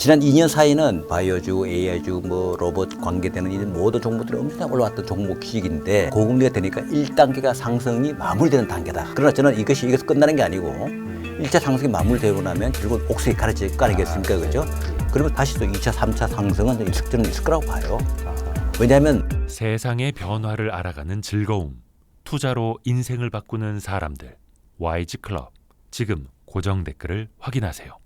지난 2년 사이는 바이오주, AI주, 뭐 로봇 관계되는 이 모든 종목들이 엄청 올라왔던 종목 시기인데 고금리가 되니까 1단계가 상승이 마무리되는 단계다. 그러나 저는 이것이 끝나는 게 아니고 1차 상승이 마무리되고 나면 결국 옥석이 가려질 거 아니겠습니까? 그죠? 그러면 다시 또 2차, 3차 상승은 저는 있을 거라고 봐요. 왜냐하면 세상의 변화를 알아가는 즐거움, 투자로 인생을 바꾸는 사람들, YG클럽, 지금 고정 댓글을 확인하세요.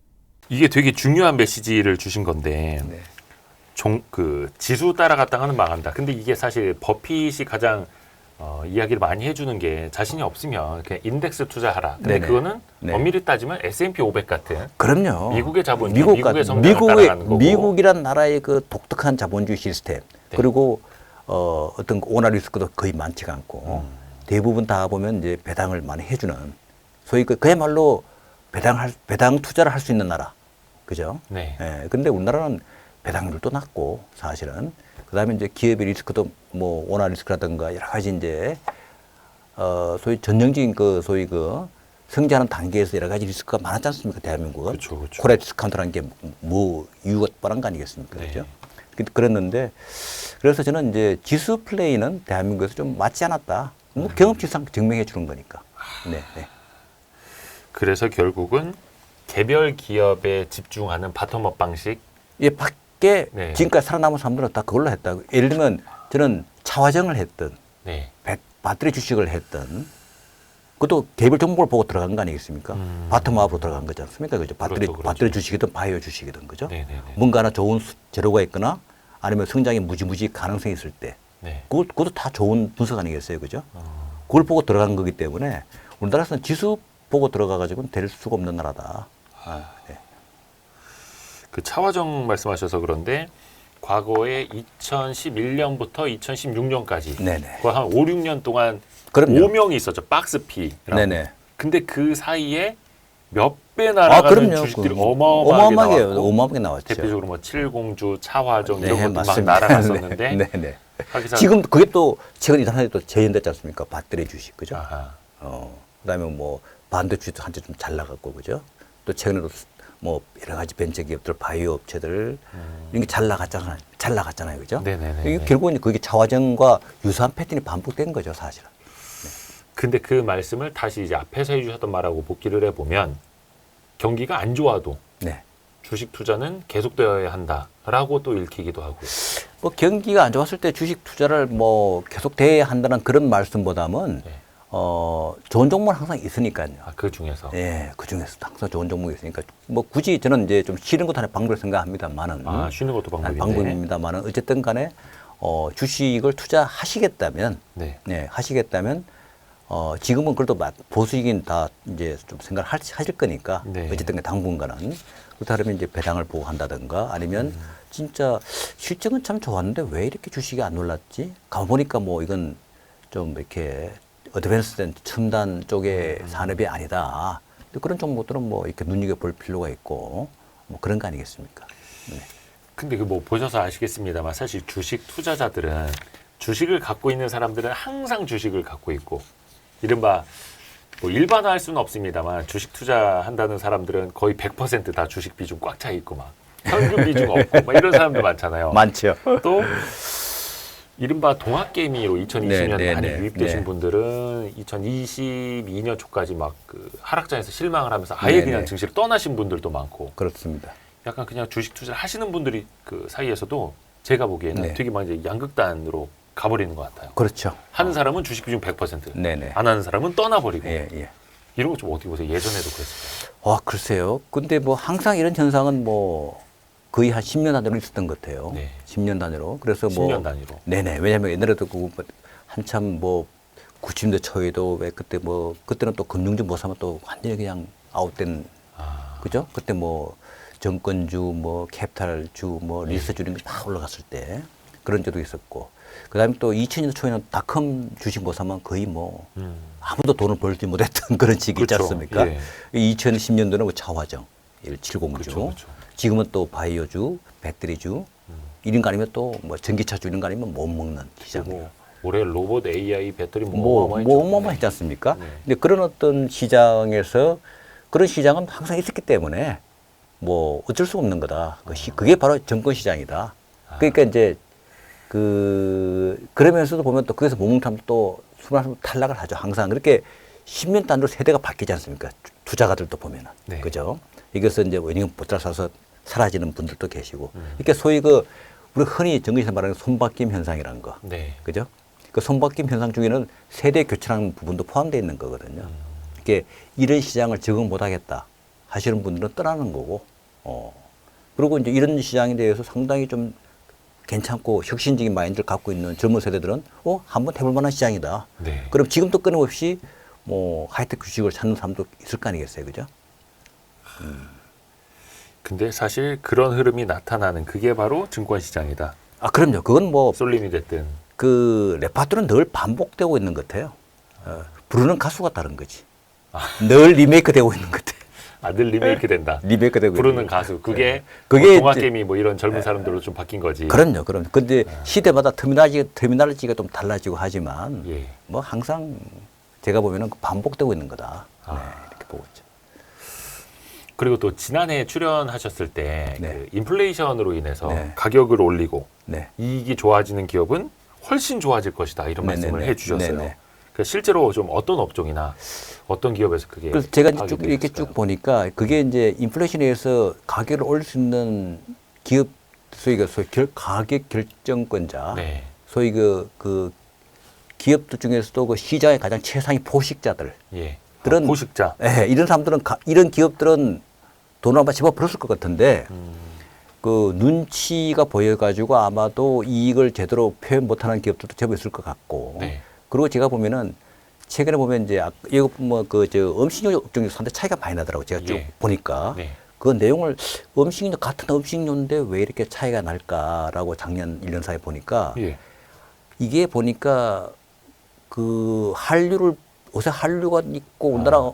이게 되게 중요한 메시지를 주신 건데 네. 지수 따라갔다 하는 망한다. 근데 이게 사실 버핏이 가장 이야기를 많이 해주는 게 자신이 없으면 그냥 인덱스 투자하라. 근데 네네. 그거는 네. 엄밀히 따지면 S&P 500 같은 그럼요. 미국의 자본주의, 미국의 성장을 따라가는 거고. 미국이란 나라의 그 독특한 자본주의 시스템 그리고 어떤 오나 리스크도 거의 많지가 않고 대부분 다 보면 이제 배당을 많이 해주는 소위 그야말로 배당 투자를 할 수 있는 나라. 그죠? 네. 예. 근데 우리나라는 배당률도 낮고 사실은 그다음에 이제 기업의 리스크도 뭐 원화 리스크라든가 여러 가지 이제 소위 전형적인 소위 성장하는 단계에서 여러 가지 리스크가 많았지 않습니까? 대한민국은. 그렇죠. 코레 디스카운트라는 게 뭐 이유가 뻔한 거 아니겠습니까? 네. 그죠? 그랬는데 그래서 저는 이제 지수 플레이는 대한민국에서 좀 맞지 않았다. 뭐 경험치상 증명해 주는 거니까. 네. 네. 그래서 결국은 개별 기업에 집중하는 바텀업 방식. 예, 밖에 네. 지금까지 살아남은 사람들은 다 그걸로 했다고. 예를 들면 저는 차화정을 했던, 네. 배터리 주식을 했던, 그것도 개별 종목을 보고 들어간 거 아니겠습니까? 바텀업으로 들어간 거지 않습니까? 그죠? 그렇죠. 배터리 주식이든 바이오 주식이든, 그죠? 네네네. 뭔가 하나 좋은 재료가 있거나 아니면 성장이 무지무지 가능성이 있을 때, 네. 그것도 다 좋은 분석 아니겠어요? 그죠? 그걸 보고 들어간 거기 때문에 우리나라에서는 지수 보고 들어가가지고는 될 수가 없는 나라다. 네. 그 차화정 말씀하셔서 그런데 과거에 2011년부터 2016년까지 네네. 거의 한 5, 6년 동안 그럼요. 5명이 있었죠. 박스피. 네네. 근데 그 사이에 몇 배 날아가는 주식들이 어마어마하게 나왔고 어마어마하게 나왔죠. 대표적으로 뭐 칠공주, 차화정 네, 이런 것도 막 맞습니다. 날아갔었는데 네, 네. 하기사- 지금 그게 또 최근 이상하게 또 재현됐지 않습니까? 배터리 주식, 그죠? 아하. 그다음에 뭐 반도 주식도 한때 좀 잘 나갔고, 그죠? 또 최근에도 뭐 여러 가지 벤처 기업들, 바이오 업체들 이런 게 잘 나갔잖아요, 그죠? 네네네. 이게 결국은 그게 차화정과 유사한 패턴이 반복된 거죠, 사실은. 근데 그 말씀을 다시 이제 앞에서 해주셨던 말하고 복기를 해보면 경기가 안 좋아도 네. 주식 투자는 계속되어야 한다라고 또 읽히기도 하고요. 뭐 경기가 안 좋았을 때 주식 투자를 뭐 계속 돼야 한다는 그런 말씀보다는 네. 좋은 종목은 항상 있으니까요. 그 중에서. 예, 그 중에서도 항상 좋은 종목이 있으니까 뭐 굳이 저는 이제 좀 쉬는 것도 하나의 방법을 생각합니다만은 쉬는 것도 방법인데. 방법입니다만은 어쨌든 간에 주식을 투자하시겠다면 네. 네, 하시겠다면 지금은 그래도 보수익인 다 이제 좀 생각을 하실 거니까 네. 어쨌든 당분간은 그렇다면 이제 배당을 보고 한다든가 아니면 진짜 실적은 참 좋았는데 왜 이렇게 주식이 안 올랐지? 가보니까 뭐 이건 좀 이렇게 어드밴스된 첨단 쪽의 산업이 아니다. 그런 종목들은 뭐 이렇게 눈여겨볼 필요가 있고 뭐 그런 거 아니겠습니까? 네. 근데 그 뭐 보셔서 아시겠습니다만 사실 주식 투자자들은 주식을 갖고 있는 사람들은 항상 주식을 갖고 있고 이른바 뭐 일반화할 수는 없습니다만 주식 투자한다는 사람들은 거의 100%다 주식 비중 꽉 차 있고 막 현금 비중 없고 막 이런 사람들 많잖아요. 많죠. 또 이른바 동학개미로 2020년 네, 많이 네, 유입되신 네. 분들은 2022년 초까지 막 그 하락장에서 실망을 하면서 아예 네, 그냥 네. 증시를 떠나신 분들도 많고 그렇습니다. 약간 그냥 주식 투자를 하시는 분들이 그 사이에서도 제가 보기에는 네. 되게 막 이제 양극단으로 가버리는 것 같아요. 그렇죠. 하는 사람은 주식 비중 100%, 네네. 안 하는 사람은 떠나버리고 예, 예. 이런 거 좀 어떻게 보세요? 예전에도 그랬어요. 글쎄요. 근데 뭐 항상 이런 현상은 뭐 거의 한 10년 단위로 있었던 것 같아요. 네. 10년 단위로. 그래서 뭐 10년 단위로. 네네. 왜냐하면 옛날에도 한참 뭐 90년대 초에도 왜 그때 뭐 그때는 또 금융주 못 사면 또 완전히 그냥 아웃된 그죠? 그때 뭐 정권주, 뭐 캐피탈주, 뭐 리서주 이런 게 막 올라갔을 때 그런 적도 있었고 그다음에 또 2000년대 초에는 닷컴 주식 못 사면 거의 뭐 아무도 돈을 벌지 못했던 그런 시기 있지 그렇죠. 않습니까? 예. 2010년도는 뭐 차화정, 170주, 그렇죠. 지금은 또 바이오주, 배터리주 이런 거 아니면 또 뭐 전기차주 이런 거 아니면 못 먹는 시장. 그리고 올해 로봇, AI, 배터리 뭐 어마어마했지 않습니까? 네. 근데 그런 어떤 시장에서 그런 시장은 항상 있었기 때문에 뭐 어쩔 수 없는 거다. 그게 바로 정권 시장이다. 그러니까 이제 그러면서도 보면 또 거기서 momentum 또 수많은 탈락을 하죠. 항상 그렇게 10년 단위로 세대가 바뀌지 않습니까? 투자가들도 보면은. 네. 그죠? 이것은 이제 왜냐면 보따 사서 사라지는 분들도 계시고. 그러니까 소위 우리 흔히 정근에서 말하는 손바뀜 현상이라는 거. 네. 그죠? 그 손바뀜 현상 중에는 세대 교체라는 부분도 포함되어 있는 거거든요. 이게 이런 시장을 적응 못 하겠다 하시는 분들은 떠나는 거고, 그리고 이제 이런 시장에 대해서 상당히 좀 괜찮고 혁신적인 마인드를 갖고 있는 젊은 세대들은 한번 해볼 만한 시장이다. 네. 그럼 지금도 끊임없이 뭐 하이테크 주식을 찾는 사람도 있을 거 아니겠어요, 그죠? 근데 사실 그런 흐름이 나타나는 그게 바로 증권 시장이다. 아, 그럼요. 그건 뭐 쏠림이 됐든. 그 레파토리는 늘 반복되고 있는 것 같아요. 부르는 가수가 다른 거지. 늘 리메이크 되고 있는 것 같아요. 늘 리메이크 된다. 리메이크 되고 부르는 있는 가수. 그게 그게 뭐 동화 이제- 게임이 뭐 이런 젊은 사람들로 좀 바뀐 거지. 그럼요. 근데 시대마다 터미널리지가 좀 달라지고 하지만 예. 뭐 항상 제가 보면은 반복되고 있는 거다. 네, 이렇게 보고 있죠. 그리고 또 지난해 출연하셨을 때 네. 그 인플레이션으로 인해서 네. 가격을 올리고 네. 이익이 좋아지는 기업은 훨씬 좋아질 것이다 이런 네네네. 말씀을 해주셨어요. 네네. 그러니까 실제로 좀 어떤 업종이나 어떤 기업에서 그게 그래서 제가 이제 쭉 파악이 이렇게 됐을까요? 쭉 보니까 그게 이제 인플레이션에 의해서 가격을 올릴 수 있는 기업 소위 가격 결정권자 네. 소위 그 기업들 중에서도 그 시장의 가장 최상위 포식자들 예. 그런 포식자. 예, 이런 사람들은 이런 기업들은 돈을 아마 집어 벌었을 것 같은데 그 눈치가 보여가지고 아마도 이익을 제대로 표현 못하는 기업들도 제법 있을 것 같고 네. 그리고 제가 보면은 최근에 보면 이제 이거 뭐그저 음식료 업종이 상당히 차이가 많이 나더라고 제가 쭉 예. 보니까 네. 그 내용을 같은 음식료인데 왜 이렇게 차이가 날까라고 작년 1년 사이에 보니까 예. 이게 보니까 그 요새 한류가 있고 우리나라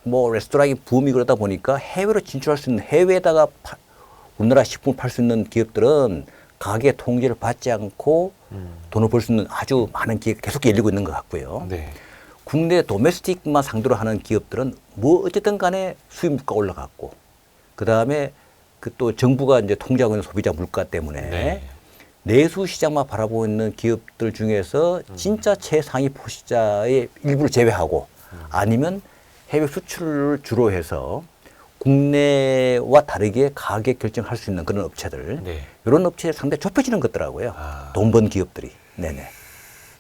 뭐 레스토랑이 붐이 그러다 보니까 해외로 진출할 수 있는 해외에다가 우리나라 식품을 팔 수 있는 기업들은 가게 통제를 받지 않고 돈을 벌 수 있는 아주 많은 기회가 계속 열리고 있는 것 같고요. 네. 국내 도메스틱만 상대로 하는 기업들은 뭐 어쨌든 간에 수입 물가 올라갔고 그다음에 그 또 정부가 이제 통제하고 있는 소비자 물가 때문에 네. 내수 시장만 바라보고 있는 기업들 중에서 진짜 최상위 포식자의 일부를 제외하고 아니면 해외 수출을 주로 해서 국내와 다르게 가격 결정할 수 있는 그런 업체들 네. 이런 업체에 상당히 좁혀지는 것더라고요. 돈 번 기업들이. 네네.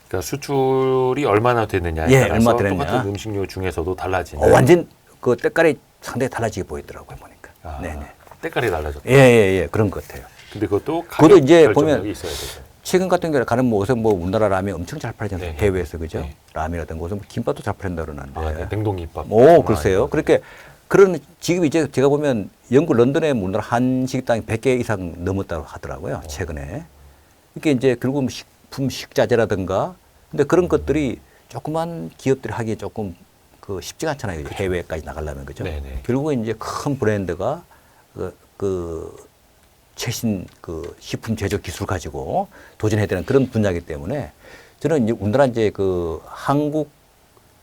그러니까 수출이 얼마나 되느냐에 예, 따라서 얼마 되느냐. 똑같은 음식료 중에서도 달라지는. 완전 그 때깔이 상당히 달라지게 보이더라고요 보니까. 네네. 때깔이 달라졌다. 예, 그런 것 같아요. 근데 그것도 그것도 가격 이제 결정력이 보면 있어야 되죠. 최근 같은 경우에 가는 뭐 옷은 뭐 우리나라 라면 엄청 잘 팔잖아요. 네. 해외에서 그죠? 네. 라면이라든 곳은 뭐 김밥도 잘 팔린다 그러는데. 네. 냉동김밥. 오, 글쎄요. 그렇게 그런 지금 이제 제가 보면 영국 런던에 우리나라 한식당이 100개 이상 넘었다고 하더라고요. 최근에. 이게 이제 결국 식품 식자재라든가 근데 그런 것들이 조그만 기업들이 하기 조금 쉽지가 않잖아요. 해외까지 나가려면 그죠? 네네. 결국은 이제 큰 브랜드가 최신 식품 제조 기술 가지고 도전해야 되는 그런 분야이기 때문에 저는 이제 우리나라 이제 한국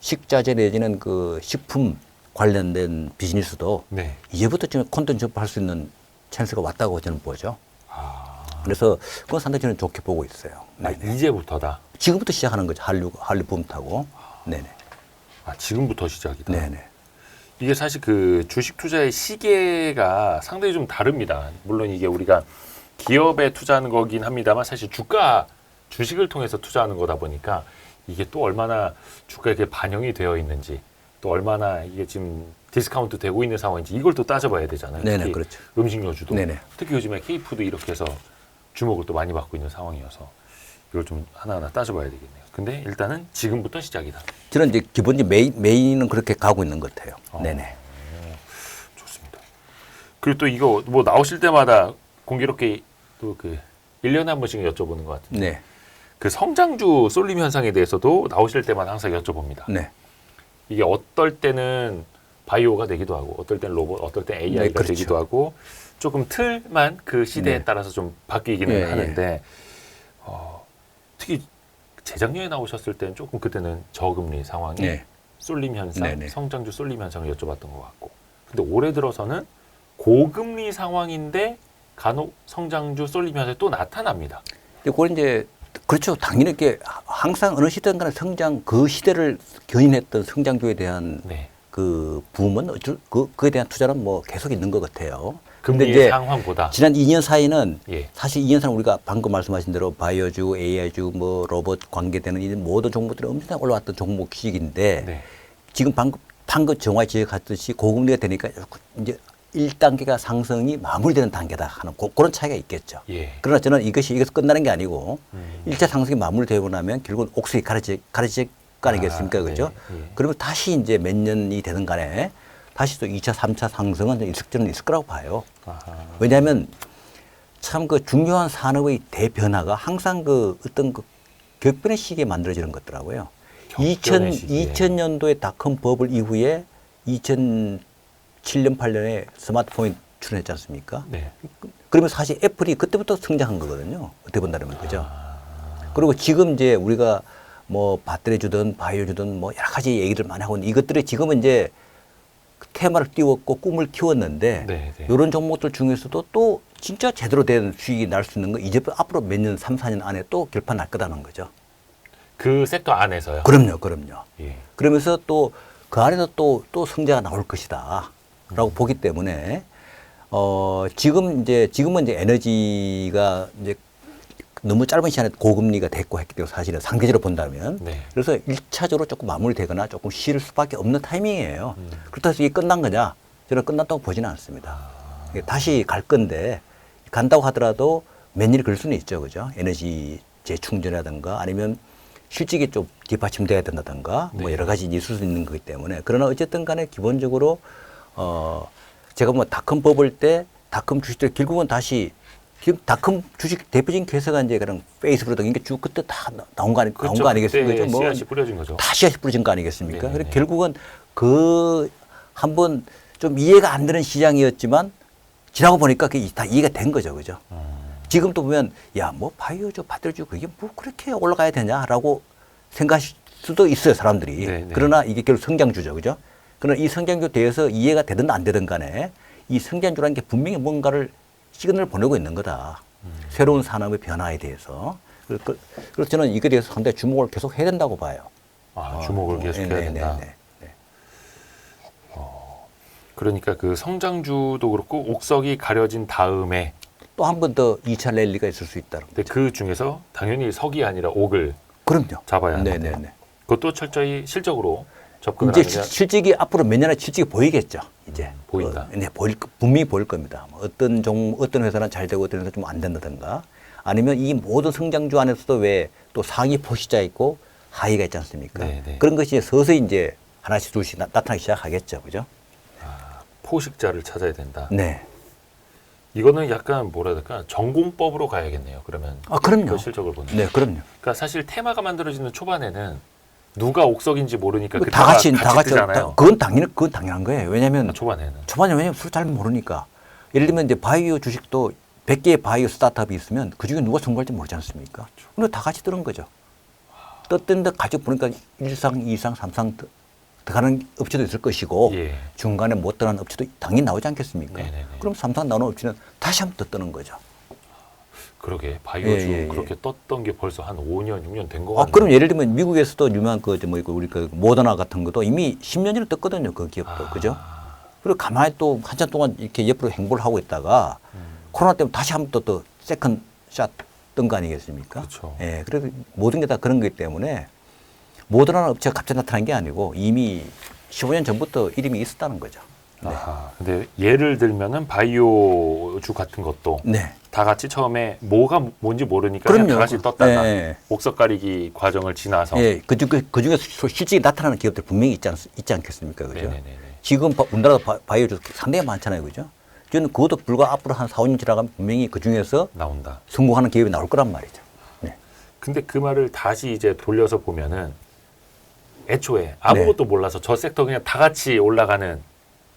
식자재 내지는 식품 관련된 비즈니스도 네. 이제부터 지금 콘텐츠 접할 수 있는 찬스가 왔다고 저는 보죠. 그래서 그건 상당히 저는 좋게 보고 있어요. 네네. 이제부터다. 지금부터 시작하는 거죠. 한류 붐 타고. 네네. 지금부터 시작이다. 네네. 이게 사실 그 주식 투자의 시계가 상당히 좀 다릅니다. 물론 이게 우리가 기업에 투자하는 거긴 합니다만 사실 주식을 통해서 투자하는 거다 보니까 이게 또 얼마나 주가에 반영이 되어 있는지 또 얼마나 이게 지금 디스카운트 되고 있는 상황인지 이걸 또 따져봐야 되잖아요. 네네, 특히 그렇죠. 음식료주도 네네. 특히 요즘에 K푸드 이렇게 해서 주목을 또 많이 받고 있는 상황이어서 이걸 좀 하나하나 따져봐야 되겠네요. 근데 일단은 지금부터 시작이다. 저는 이제 기본적인 메인은 그렇게 가고 있는 것 같아요. 네네. 좋습니다. 그리고 또 이거 뭐 나오실 때마다 공교롭게 또 1년에 한 번씩 여쭤보는 것 같은데 네. 그 성장주 쏠림 현상에 대해서도 나오실 때마다 항상 여쭤봅니다. 네. 이게 어떨 때는 바이오가 되기도 하고 어떨 때는 로봇, 어떨 때는 AI가 네, 그렇죠. 되기도 하고 조금 틀만 그 시대에 네. 따라서 좀 바뀌기는 예, 하는데 특히 재작년에 나오셨을 때는 조금 그때는 저금리 상황이 네. 쏠림 현상, 네네. 성장주 쏠림 현상을 여쭤봤던 것 같고 근데 올해 들어서는 고금리 상황인데 간혹 성장주 쏠리면서 또 나타납니다. 근데 그건 이제 그렇죠. 당연히 이렇게 항상 어느 시대든 간에 성장 그 시대를 견인했던 성장주에 대한 네. 그 붐은 그에 대한 투자는 뭐 계속 있는 것 같아요. 근데 금리의 이제 상황보다. 지난 2년 사이는 예. 사실 2년 사이는 우리가 방금 말씀하신 대로 바이오주, AI주, 뭐 로봇 관계되는 이 모든 종목들이 엄청나게 올라왔던 종목식인데 네. 지금 방금 정화 지적했듯이 고금리가 되니까 이제 1단계가 상승이 마무리되는 단계다 하는 그런 차이가 있겠죠. 예. 그러나 저는 이것이 끝나는 게 아니고 음. 1차 상승이 마무리되고 나면 결국은 옥석이 가라질 거 아니겠습니까? 아, 그죠? 네. 예. 그러면 다시 이제 몇 년이 되는 간에 다시 또 2차, 3차 상승은 저는 있을 거라고 봐요. 아하. 왜냐하면 참 그 중요한 산업의 대변화가 항상 그 어떤 그 격변의 시기에 만들어지는 것더라고요. 격변의 시기에. 2000년도에 닷컴 버블 이후에 2007년, 8년에 스마트폰이 출현했지 않습니까? 네. 그러면 사실 애플이 그때부터 성장한 거거든요. 어떻게 본다면 그죠? 그리고 지금 이제 우리가 뭐 배터리 주든 바이오 주든 뭐 여러 가지 얘기를 많이 하고 있는데 이것들이 지금은 이제 테마를 띄웠고 꿈을 키웠는데 네, 네. 이런 종목들 중에서도 또 진짜 제대로 된 수익이 날 수 있는 거 이제 앞으로 몇 년, 3, 4년 안에 또 결판 날 거다는 거죠. 그 섹터 안에서요. 그럼요. 예. 그러면서 또 그 안에서 또 성장이 나올 것이다. 라고 보기 때문에 지금은 이제 에너지가 이제 너무 짧은 시간에 고금리가 됐고 했기 때문에 사실은 상대적으로 본다면 네. 그래서 1차적으로 조금 마무리되거나 조금 쉬를 수밖에 없는 타이밍이에요. 그렇다고 해서 이게 끝난 거냐? 저는 끝났다고 보지는 않습니다. 이게 다시 갈 건데 간다고 하더라도 몇 년이 걸릴 수는 있죠. 그죠? 에너지 재충전이라든가 아니면 실직이 좀 뒷받침돼야 된다든가 뭐 네. 여러 가지 있을 수 있는 거기 때문에 그러나 어쨌든 간에 기본적으로 제가 뭐 닷컴 버블 때 닷컴 주식들 결국은 다시 지금 닷컴 주식 대표적인 회사가 이제 그런 페이스북 등인 게 쭉 그때 다 나온 거 아니겠습니까? 그때 뭐 씨앗이 뿌려진 거죠. 다 씨앗이 뿌려진 거 아니겠습니까? 네네네. 그래서 결국은 그 한번 좀 이해가 안 되는 시장이었지만 지나고 보니까 그게 다 이해가 된 거죠, 그죠? 지금 또 보면 야 뭐 바이오주, 배터리주 그게 뭐 그렇게 올라가야 되냐라고 생각할 수도 있어요, 사람들이. 네네. 그러나 이게 결국 성장주죠, 그죠? 그러나 이 성장주에 대해서 이해가 되든 안 되든 간에 이 성장주라는 게 분명히 뭔가를 시그널을 보내고 있는 거다. 새로운 산업의 변화에 대해서. 그래서 저는 이거에 대해서 상당히 주목을 계속 해야 된다고 봐요. 주목을 계속 해야 된다. 네. 그러니까 그 성장주도 그렇고 옥석이 가려진 다음에 또 한 번 더 2차 랠리가 있을 수 있다는 근데 그 중에서 당연히 석이 아니라 옥을 그럼요. 잡아야 하는데 네네네. 그것도 철저히 실적으로 접근을 이제 하느냐. 실직이 앞으로 몇 년에 실직이 보이겠죠. 이제 보인다. 네, 분명히 보일 겁니다. 뭐 어떤 회사는 잘 되고 어떤 회사는 좀 안 된다든가, 아니면 이 모든 성장주 안에서도 왜 또 상위 포시자 있고 하위가 있지 않습니까? 네네. 그런 것이 서서히 이제 하나씩 둘씩 나타나기 시작하겠죠, 그죠? 포식자를 찾아야 된다. 네. 이거는 약간 뭐라 해야 될까 전공법으로 가야겠네요. 그러면 그럼요. 그 실적을 보는. 네, 그럼요. 그러니까 사실 테마가 만들어지는 초반에는 누가 옥석인지 모르니까 그 다 같이 뜨잖아요. 그건 당연한 거예요. 왜냐하면 초반에는. 왜냐면 서로 잘 모르니까. 예를 들면 이제 바이오 주식도 100개의 바이오 스타트업이 있으면 그 중에 누가 성공할지 모르지 않습니까? 근데 다 같이 뜨는 거죠. 떴던데 가지고 보니까 1상, 2상, 3상 더 가는 업체도 있을 것이고 예. 중간에 못 떠나는 업체도 당연히 나오지 않겠습니까? 네네네. 그럼 3상 나오는 업체는 다시 한번 더 뜨는 거죠. 그러게 바이오주 예. 그렇게 떴던 게 벌써 한 5년, 6년 된 거 같네요. 그럼 예를 들면 미국에서도 유명한 우리 모더나 같은 것도 이미 10년 전에 떴거든요. 그 기업도. 그죠? 그리고 가만히 또 한참 동안 이렇게 옆으로 행보를 하고 있다가 코로나 때문에 다시 한 번 또 세컨 샷 뜬 거 아니겠습니까? 그렇죠. 예. 그래서 모든 게 다 그런 거기 때문에 모더나 업체가 갑자기 나타난 게 아니고 이미 15년 전부터 이름이 있었다는 거죠. 네. 근데 예를 들면은 바이오주 같은 것도 네. 다 같이 처음에 뭐가 뭔지 모르니까 그냥 그럼요. 다 같이 떴다가 예. 옥석 가리기 과정을 지나서 예. 그 중에서 실질이 나타나는 기업들 분명히 있지 않겠습니까? 그죠? 네네네네. 지금 우리나라도 바이오주 상당히 많잖아요. 그죠? 저는 그것도 불과 앞으로 한 4, 5년 지나가면 분명히 그 중에서 나온다. 성공하는 기업이 나올 거란 말이죠. 네. 근데 그 말을 다시 이제 돌려서 보면은 애초에 아무것도 몰라서 저 섹터 그냥 다 같이 올라가는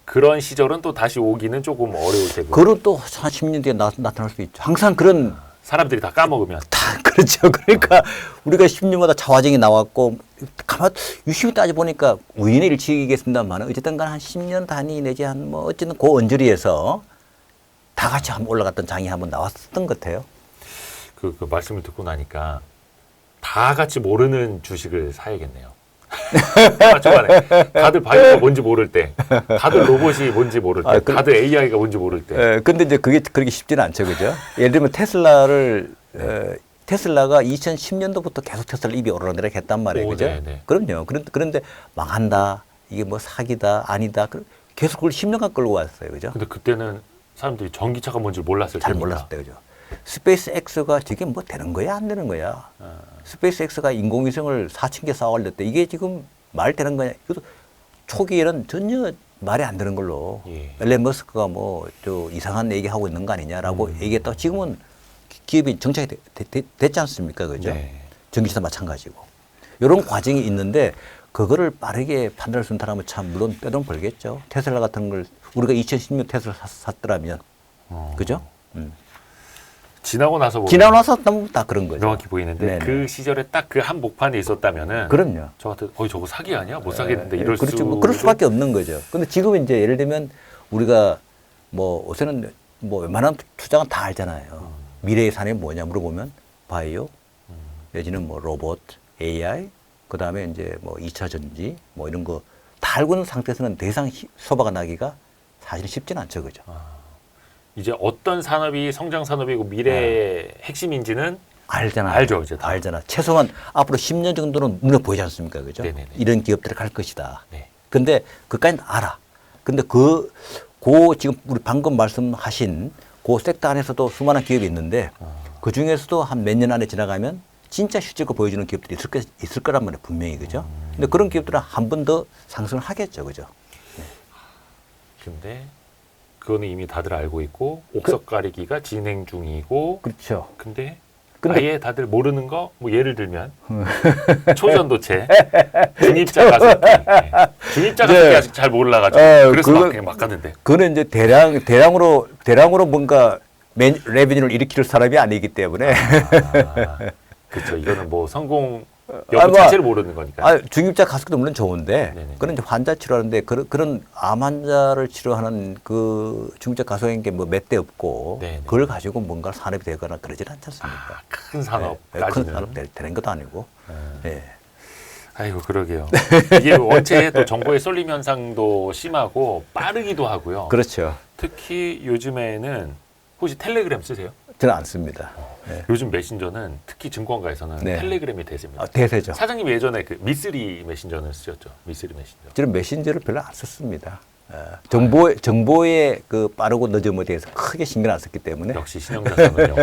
그런 시절은 또 다시 오기는 조금 어려울 테고. 그건 또 한 10년 뒤에 나타날 수 있죠. 항상 그런 사람들이 다 까먹으면. 그렇죠. 그러니까 우리가 10년마다 자화정이 나왔고 가만 유심히 따져보니까 우연의 일치이겠습니다만 어쨌든 간 한 10년 단위 내지 한 뭐 어쨌든 그 언저리에서 다 같이 한번 올라갔던 장이 한번 나왔었던 것 같아요. 그 말씀을 듣고 나니까 다 같이 모르는 주식을 사야겠네요. 초반에 다들 바이오가 뭔지 모를 때, 다들 로봇이 뭔지 모를 때, 다들 AI가 뭔지 모를 때. 근데 이제 그게 그렇게 쉽지는 않죠, 그죠? 예를 들면 테슬라를 테슬라가 2010년도부터 계속 테슬라 입이 오르락내리락 했단 말이에요, 그죠? 네네. 그럼요. 그런데 망한다, 이게 뭐 사기다, 아니다, 계속 그걸 10년간 끌고 왔어요, 그죠? 근데 그때는 사람들이 전기차가 뭔지 몰랐을 잘 때니까. 몰랐을 때, 그죠? 스페이스 X가 저게 뭐 되는 거야, 안 되는 거야? 스페이스 X가 인공위성을 4,000개 쌓아 올렸대. 이게 지금 말 되는 거냐? 이것도 초기에는 전혀 말이 안 되는 걸로. 예. 앨런 머스크가 뭐 저 이상한 얘기 하고 있는 거 아니냐라고 얘기했다가 지금은 기업이 정착이 됐지 않습니까? 그죠? 네. 전기차도 마찬가지고. 이런 과정이 있는데 그거를 빠르게 판단할 수 있는 사람은 참 물론 뼈돈 벌겠죠. 테슬라 같은 걸 우리가 2016 테슬라 샀더라면. 그죠? 지나고 나서 보면 지나고 나서 너무 다 그런 거죠. 명확히 보이는데 네네. 그 시절에 딱 그 한복판에 있었다면은 그럼요. 저 같은 저거 사기 아니야? 못 사겠는데 이럴 그렇죠. 수 뭐 그럴 수밖에 없는 거죠. 근데 지금은 이제 예를 들면 우리가 뭐 요새는 뭐 웬만한 투자는 다 알잖아요. 미래의 산업이 뭐냐 물어보면 바이오, 내지는 뭐 로봇, AI, 그 다음에 이제 뭐 2차 전지 뭐 이런 거 다 알고 있는 상태에서는 더 이상 소바가 나기가 사실 쉽지는 않죠. 그죠? 이제 어떤 산업이 성장 산업이고 미래의 핵심인지는 알잖아. 알죠, 이제 다. 알잖아. 최소한 앞으로 10년 정도는 눈에 보이지 않습니까? 그죠? 네네네. 이런 기업들이 갈 것이다. 네. 근데 그까지는 알아. 근데 지금 우리 방금 말씀하신 그 섹터 안에서도 수많은 기업이 있는데 그 중에서도 한 몇 년 안에 지나가면 진짜 실적을 보여주는 기업들이 있을 거란 말이에요. 분명히. 그죠? 근데 그런 기업들은 한 번 더 상승을 하겠죠. 그죠? 근데 그거는 이미 다들 알고 있고 옥석 가리기가 진행 중이고 그렇죠. 근데 근데- 아예 다들 모르는 거 뭐 예를 들면 초전도체 중입자 가습기 중입자 가습기 네. 아직 잘 몰라가지고 그래서 막 그냥 막 갔는데 그거는 이제 대량으로 뭔가 레베뉴를 일으킬 사람이 아니기 때문에 그렇죠. 이거는 뭐 성공 여부 아, 뭐, 자체를 모르는 거니까. 중입자 가습기도 물론 좋은데 네네. 그런 이제 환자 치료하는데 그런 암 환자를 치료하는 그 중입자 가속인 게 뭐 몇 대 없고 네네. 그걸 가지고 뭔가 산업이 되거나 그러진 않지 않습니까? 큰 큰 산업까지는. 산업 되는 것도 아니고. 예. 아이고 그러게요. 이게 원체 또 정보의 쏠림 현상도 심하고 빠르기도 하고요. 그렇죠. 특히 요즘에는 혹시 텔레그램 쓰세요? 저는 안 씁니다. 예. 요즘 메신저는 특히 증권가에서는 네. 텔레그램이 대세입니다. 대세죠. 사장님 예전에 그 미쓰리 메신저는 쓰셨죠? 미쓰리 메신저. 저는 메신저를 별로 안 썼습니다. 정보의 그 빠르고 늦음에 대해서 크게 신경 안 썼기 때문에 역시 신영자 선은요.